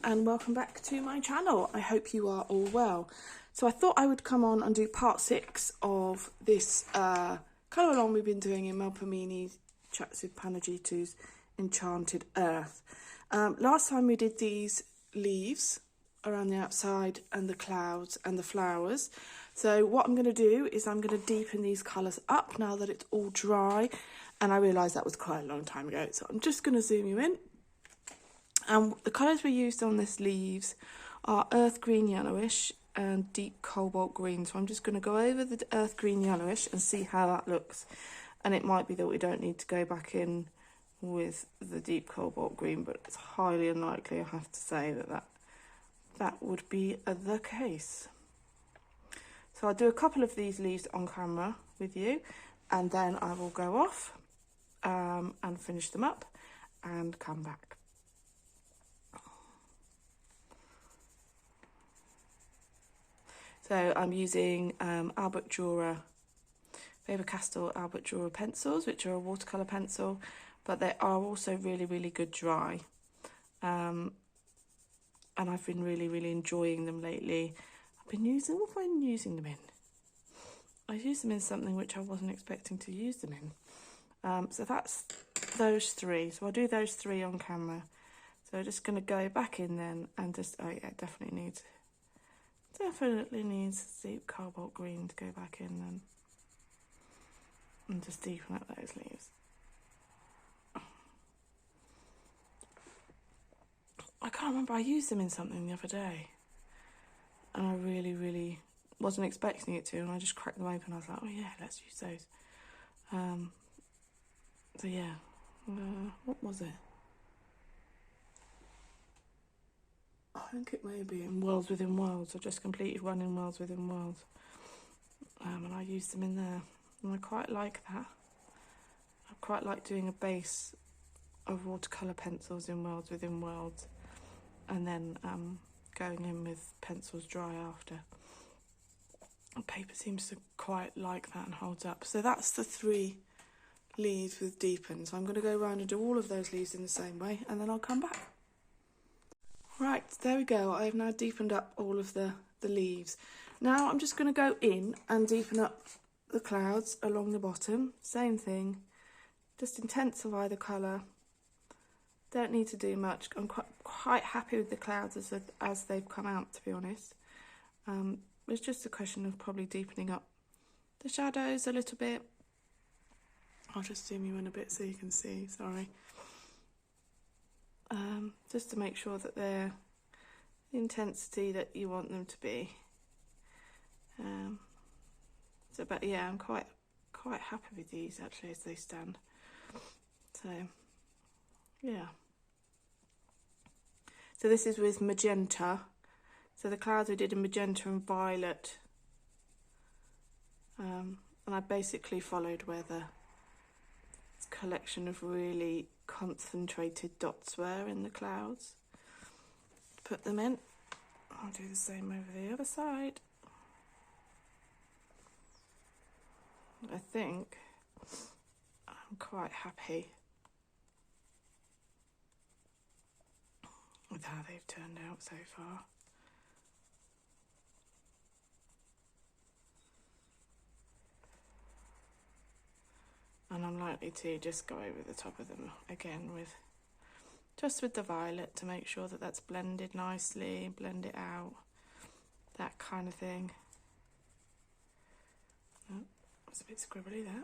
and welcome back to my channel. I hope you are all well. So I thought I would come on and do part 6 of this colour along we've been doing in Melpomene Chats with Panagitu's Enchanted Earth. Last time we did these leaves around the outside and the clouds and the flowers. So what I'm going to do is I'm going to deepen these colours up now that it's all dry, and I realised that was quite a long time ago, so I'm just going to zoom you in. And the colours we used on this leaves are earth green yellowish and deep cobalt green. So I'm just going to go over the earth green yellowish and see how that looks. And it might be that we don't need to go back in with the deep cobalt green, but it's highly unlikely, I have to say, that would be the case. So I'll do a couple of these leaves on camera with you, and then I will go off and finish them up and come back. So I'm using Albrecht Durer, Faber-Castell Albrecht Durer pencils, which are a watercolour pencil, but they are also really, really good dry. And I've been really, really enjoying them lately. What have I been using them in? I used them in something which I wasn't expecting to use them in. So that's those three. So I'll do those three on camera. So I'm just going to go back in then and just, oh yeah, definitely needs deep cobalt green to go back in then. And just deepen up those leaves. I can't remember, I used them in something the other day. And I really, really wasn't expecting it to, and I just cracked them open. I was like, oh yeah, let's use those. So yeah, what was it? I think it may be in Worlds Within Worlds. I just completed one in Worlds Within Worlds. And I used them in there. And I quite like that. I quite like doing a base of watercolour pencils in Worlds Within Worlds. And then going in with pencils dry after. And paper seems to quite like that and holds up. So that's the 3 leaves with deepen. So I'm going to go around and do all of those leaves in the same way, and then I'll come back. Right, there we go. I have now deepened up all of the leaves. Now I'm just going to go in and deepen up the clouds along the bottom. Same thing. Just intensify the colour. Don't need to do much. I'm quite happy with the clouds as they've come out, to be honest. It's just a question of probably deepening up the shadows a little bit. I'll just zoom you in a bit so you can see, sorry. Just to make sure that they're the intensity that you want them to be. But yeah, I'm quite happy with these actually as they stand. So yeah. So this is with magenta. So the clouds we did in magenta and violet. And I basically followed where the collection of really concentrated dots were in the clouds. Put them in. I'll do the same over the other side. I think I'm quite happy with how they've turned out so far. And I'm likely to just go over the top of them again with the violet to make sure that that's blended nicely, blend it out, that kind of thing. Oh, it's a bit scribbly there.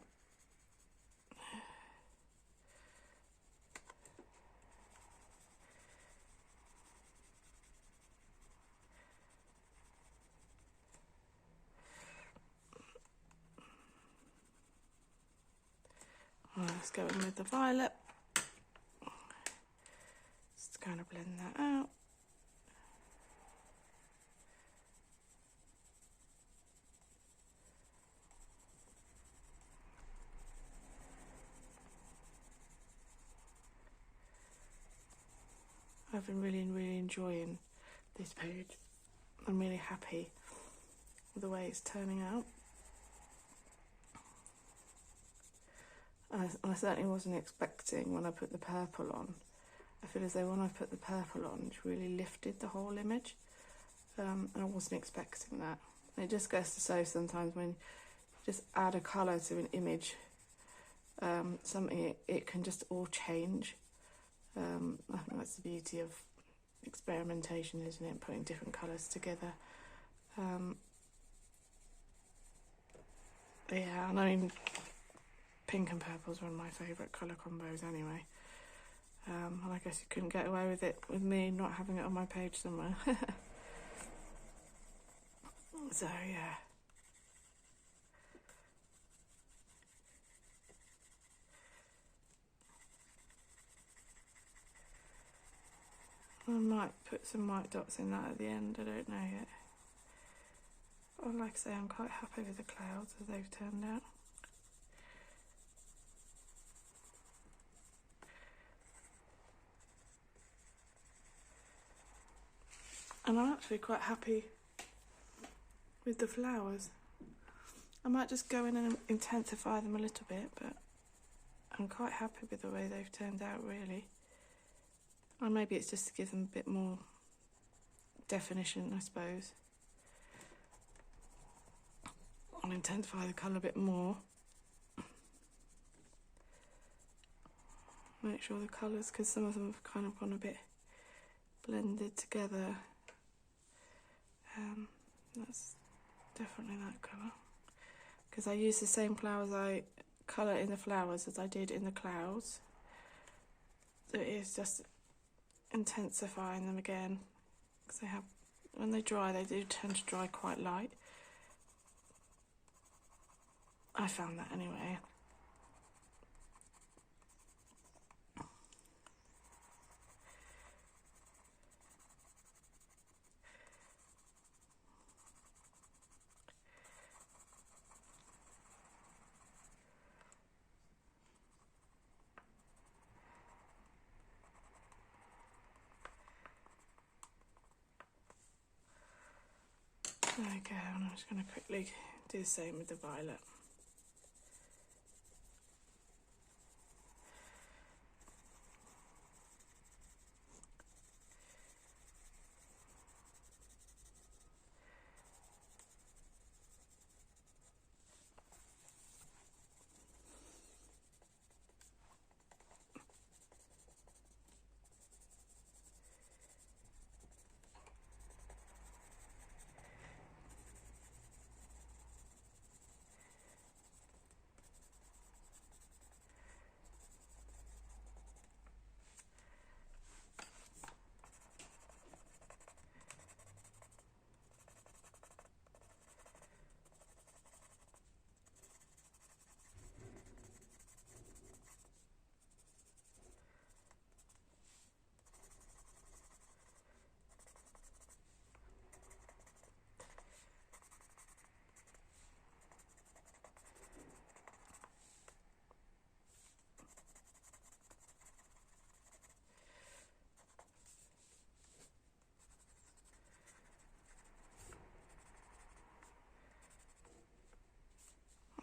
Let's go in with the violet. Just kind of blend that out. I've been really, really enjoying this page. I'm really happy with the way it's turning out. I certainly wasn't expecting when I put the purple on I feel as though when I put the purple on, it's really lifted the whole image, and I wasn't expecting that. And it just goes to show sometimes when you just add a colour to an image, something it can just all change. I think that's the beauty of experimentation, isn't it? Putting different colours together. Yeah, and I mean, pink and purple is one of my favourite colour combos anyway. And I guess you couldn't get away with it with me not having it on my page somewhere. So yeah. I might put some white dots in that at the end, I don't know yet. Well, like I say, I'm quite happy with the clouds as they've turned out. And I'm actually quite happy with the flowers. I might just go in and intensify them a little bit, but I'm quite happy with the way they've turned out, really. Or maybe it's just to give them a bit more definition, I suppose. I'll intensify the colour a bit more. Make sure the colours, because some of them have kind of gone a bit blended together. That's definitely that colour. Because I use the same colour in the flowers as I did in the clouds. So it is just intensifying them again. Because they have, when they dry, they do tend to dry quite light. I found that anyway. There we go, and I'm just going to quickly do the same with the violet.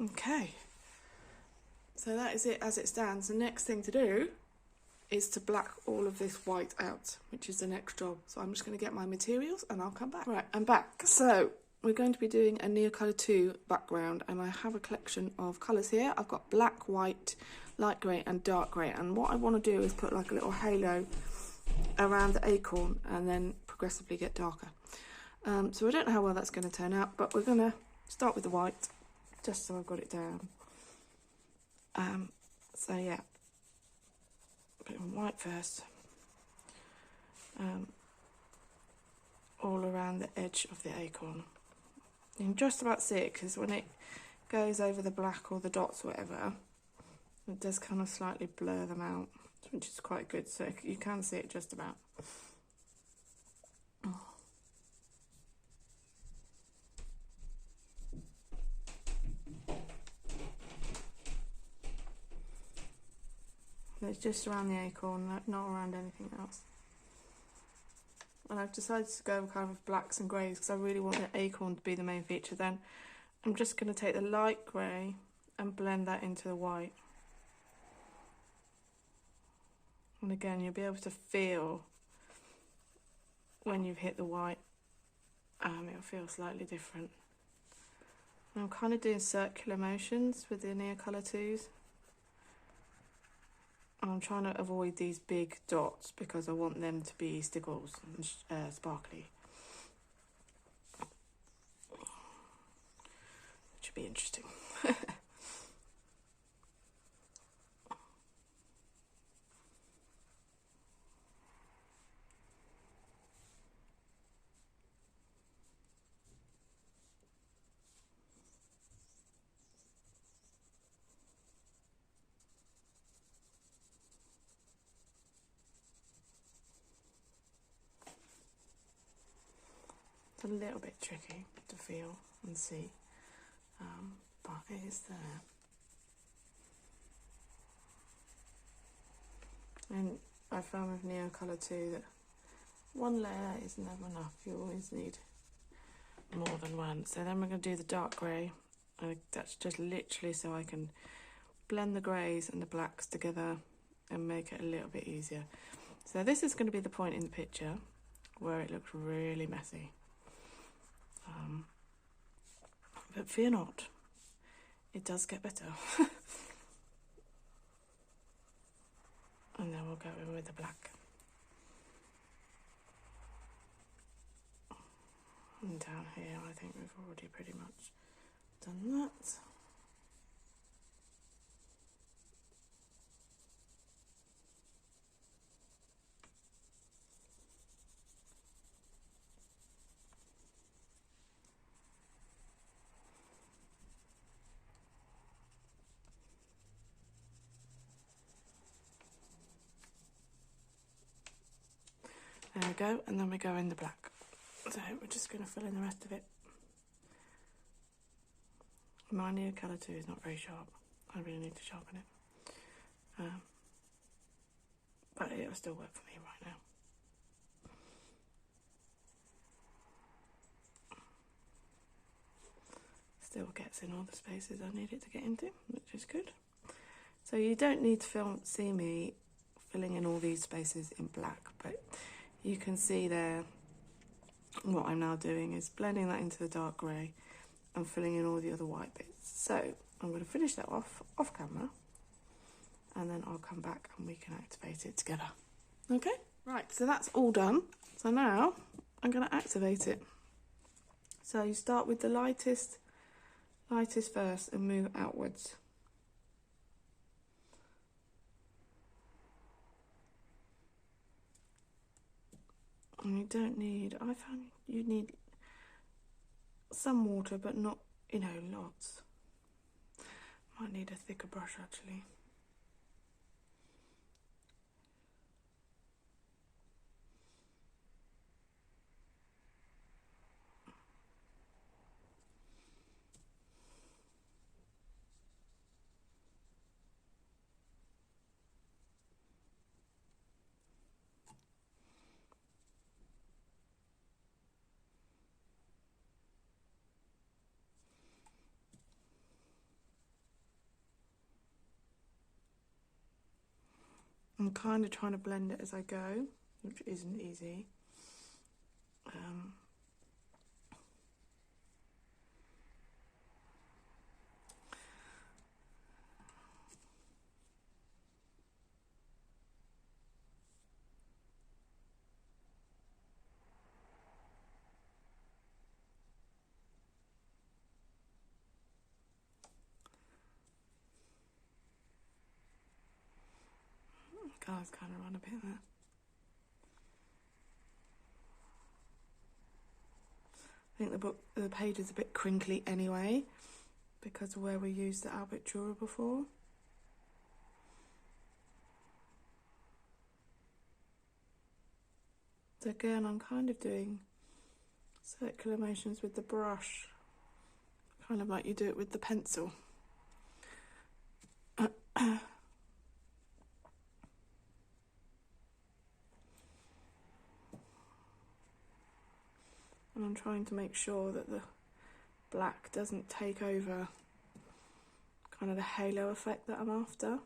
Okay, so that is it as it stands. The next thing to do is to black all of this white out, which is the next job. So I'm just going to get my materials and I'll come back. Right, I'm back. So we're going to be doing a neocolor 2 background, and I have a collection of colours here. I've got black, white, light grey and dark grey, and what I want to do is put like a little halo around the acorn and then progressively get darker. So I don't know how well that's going to turn out, but we're going to start with the white, just so I've got it down. So yeah, put in white first, all around the edge of the acorn. You can just about see it, because when it goes over the black or the dots or whatever, it does kind of slightly blur them out, which is quite good, so you can see it just about. It's just around the acorn, not around anything else. And I've decided to go kind of with blacks and greys because I really want the acorn to be the main feature. Then I'm just going to take the light grey and blend that into the white. And again, you'll be able to feel when you've hit the white, it'll feel slightly different. And I'm kind of doing circular motions with the neocolor 2s. And I'm trying to avoid these big dots because I want them to be stickles and sparkly. Which should be interesting. It's a little bit tricky to feel and see, but it is there. And I found with neocolor 2 that one layer is never enough. You always need more than one. So then we're going to do the dark grey, and that's just literally so I can blend the greys and the blacks together and make it a little bit easier. So this is going to be the point in the picture where it looks really messy. But fear not, it does get better. And then we'll go in with the black. And down here, I think we've already pretty much done that. There we go, and then we go in the black. So we're just going to fill in the rest of it. My neocolor 2 is not very sharp. I really need to sharpen it. But it'll still work for me right now. Still gets in all the spaces I need it to get into, which is good. So you don't need to see me filling in all these spaces in black, but you can see there what I'm now doing is blending that into the dark grey and filling in all the other white bits. So I'm going to finish that off camera, and then I'll come back and we can activate it together. Okay, right, so that's all done. So now I'm going to activate it. So you start with the lightest first and move outwards. And you don't need, I found you need some water, but not, lots. Might need a thicker brush actually. I'm kind of trying to blend it as I go, which isn't easy. Colours kind of run a bit there. I think the page is a bit crinkly anyway, because of where we used the Albrecht Durer before. So again, I'm kind of doing circular motions with the brush, kind of like you do it with the pencil. And I'm trying to make sure that the black doesn't take over kind of the halo effect that I'm after.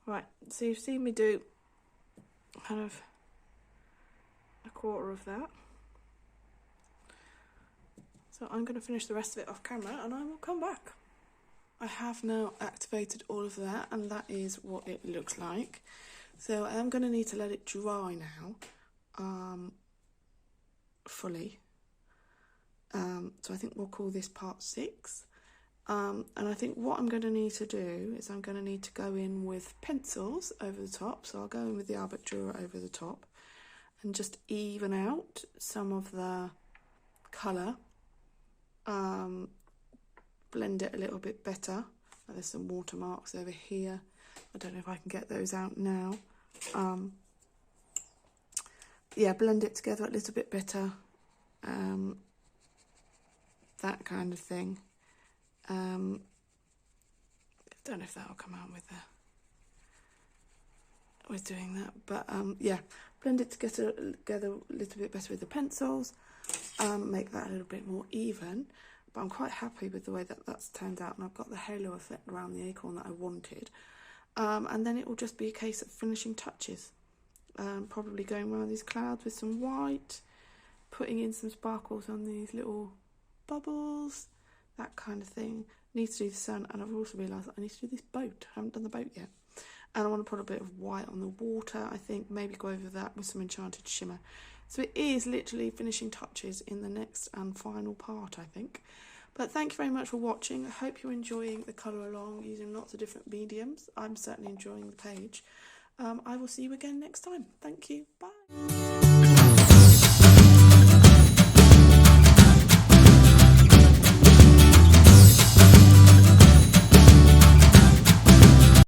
Right, so you've seen me do kind of a quarter of that. So I'm going to finish the rest of it off camera and I will come back. I have now activated all of that and that is what it looks like. So I am going to need to let it dry now, fully. So I think we'll call this part 6. And I think what I'm going to need to do is I'm going to need to go in with pencils over the top. So I'll go in with the Albrecht Durer over the top and just even out some of the colour. Blend it a little bit better. There's some watermarks over here. I don't know if I can get those out now. Yeah, blend it together a little bit better. That kind of thing. I don't know if that'll come out with doing that, but yeah, blend it together a little bit better with the pencils, make that a little bit more even. But I'm quite happy with the way that that's turned out, and I've got the halo effect around the acorn that I wanted. And then it will just be a case of finishing touches. Probably going around these clouds with some white, putting in some sparkles on these little bubbles, that kind of thing. Need to do the sun, and I've also realised that I need to do this boat. I haven't done the boat yet. And I want to put a bit of white on the water, I think. Maybe go over that with some enchanted shimmer. So it is literally finishing touches in the next and final part, I think. But thank you very much for watching. I hope you're enjoying the colour along using lots of different mediums. I'm certainly enjoying the page. I will see you again next time. Thank you. Bye.